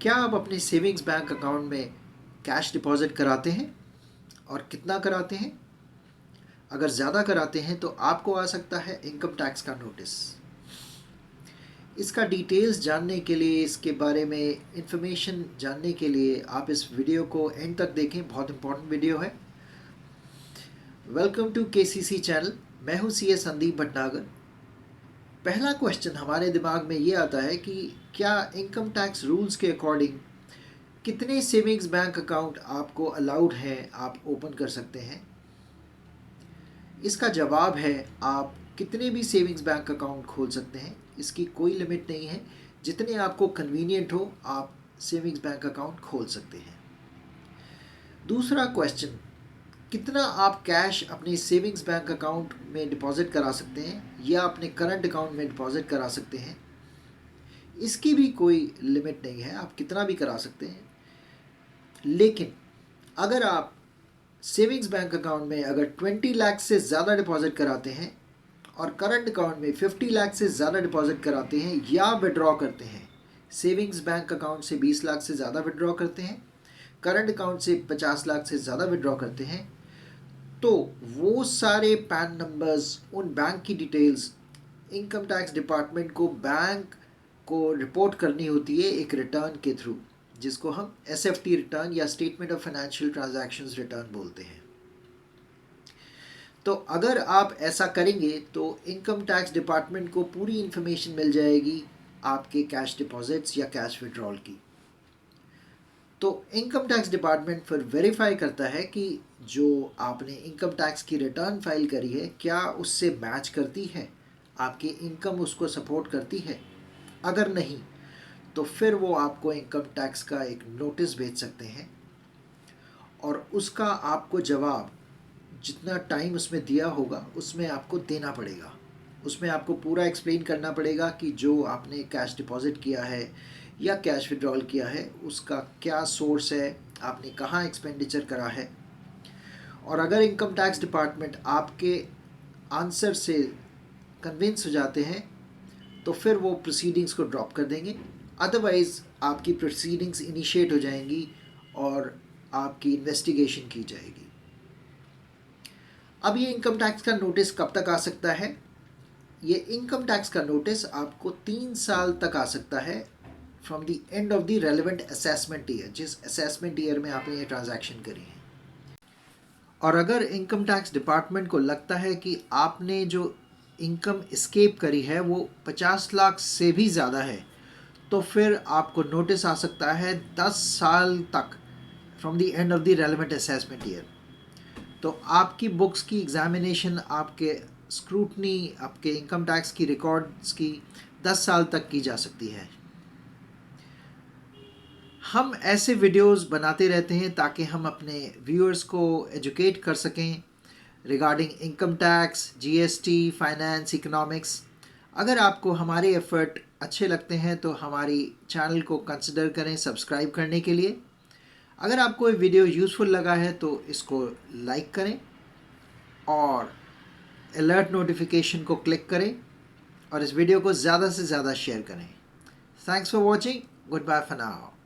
क्या आप अपने सेविंग्स बैंक अकाउंट में कैश डिपॉजिट कराते हैं और कितना कराते हैं? अगर ज़्यादा कराते हैं तो आपको आ सकता है इनकम टैक्स का नोटिस। इसका डिटेल्स जानने के लिए, इसके बारे में इंफॉर्मेशन जानने के लिए आप इस वीडियो को एंड तक देखें। बहुत इंपॉर्टेंट वीडियो है। Welcome to KCC channel. मैं हूं सीए संदीप भटनागर। पहला क्वेश्चन हमारे दिमाग में ये आता है कि क्या इनकम टैक्स रूल्स के अकॉर्डिंग कितने सेविंग्स बैंक अकाउंट आपको अलाउड है, आप ओपन कर सकते हैं? इसका जवाब है आप कितने भी सेविंग्स बैंक अकाउंट खोल सकते हैं। इसकी कोई लिमिट नहीं है। जितने आपको कन्वीनियंट हो आप सेविंग्स बैंक अकाउंट खोल सकते हैं। दूसरा क्वेश्चन, कितना आप कैश अपने सेविंग्स बैंक अकाउंट में डिपॉजिट करा सकते हैं या अपने करंट अकाउंट में डिपॉजिट करा सकते हैं? इसकी भी कोई लिमिट नहीं है, आप कितना भी करा सकते हैं। लेकिन अगर आप सेविंग्स बैंक अकाउंट में अगर 20 लाख से ज़्यादा डिपॉजिट कराते हैं और करंट अकाउंट में 50 लाख से ज़्यादा डिपॉजिट कराते हैं या विड्रॉ करते हैं, सेविंग्स बैंक अकाउंट से 20 लाख से ज़्यादा विड्रॉ करते हैं, करंट अकाउंट से 50 लाख से ज़्यादा विड्रॉ करते हैं, तो वो सारे पैन नंबर्स, उन बैंक की डिटेल्स इनकम टैक्स डिपार्टमेंट को बैंक को रिपोर्ट करनी होती है एक रिटर्न के थ्रू, जिसको हम एसएफटी रिटर्न या statement of financial transactions return बोलते हैं। तो अगर आप ऐसा करेंगे तो इनकम टैक्स डिपार्टमेंट को पूरी इन्फॉर्मेशन मिल जाएगी आपके कैश डिपॉजिट्स या कैश विड्रॉल की। तो इनकम टैक्स डिपार्टमेंट फिर वेरीफाई करता है कि जो आपने इनकम टैक्स की रिटर्न फाइल करी है क्या उससे मैच करती है, आपकी इनकम उसको सपोर्ट करती है। अगर नहीं तो फिर वो आपको इनकम टैक्स का एक नोटिस भेज सकते हैं और उसका आपको जवाब जितना टाइम उसमें दिया होगा उसमें आपको देना पड़ेगा। उसमें आपको पूरा एक्सप्लेन करना पड़ेगा कि जो आपने कैश डिपॉजिट किया है या कैश विड्रॉल किया है उसका क्या सोर्स है, आपने कहाँ एक्सपेंडिचर करा है। और अगर इनकम टैक्स डिपार्टमेंट आपके आंसर से कन्विंस हो जाते हैं तो फिर वो प्रोसीडिंग्स को ड्रॉप कर देंगे। अदरवाइज़ आपकी प्रोसीडिंग्स इनिशिएट हो जाएंगी और आपकी इन्वेस्टिगेशन की जाएगी। अब ये इनकम टैक्स का नोटिस कब तक आ सकता है? ये इनकम टैक्स का नोटिस आपको 3 साल तक आ सकता है from the end of the relevant assessment year, जिस असेसमेंट ईयर में आपने ये ट्रांजैक्शन करी है। और अगर इनकम टैक्स डिपार्टमेंट को लगता है कि आपने जो इनकम एस्केप करी है वो 50 लाख से भी ज़्यादा है, तो फिर आपको नोटिस आ सकता है 10 साल तक from the end of the relevant assessment year. तो आपकी बुक्स की एग्जामिनेशन, आपके स्क्रूटनी, आपके इनकम टैक्स की रिकॉर्ड्स की 10 साल तक की जा सकती है। हम ऐसे वीडियोस बनाते रहते हैं ताकि हम अपने व्यूअर्स को एजुकेट कर सकें regarding income tax, GST, finance, economics. अगर आपको हमारे एफर्ट अच्छे लगते हैं तो हमारी चैनल को कंसिडर करें सब्सक्राइब करने के लिए। अगर आपको ये वीडियो यूज़फुल लगा है तो इसको लाइक करें और अलर्ट नोटिफिकेशन को क्लिक करें और इस वीडियो को ज़्यादा से ज़्यादा शेयर करें। Thanks for watching. Goodbye for now.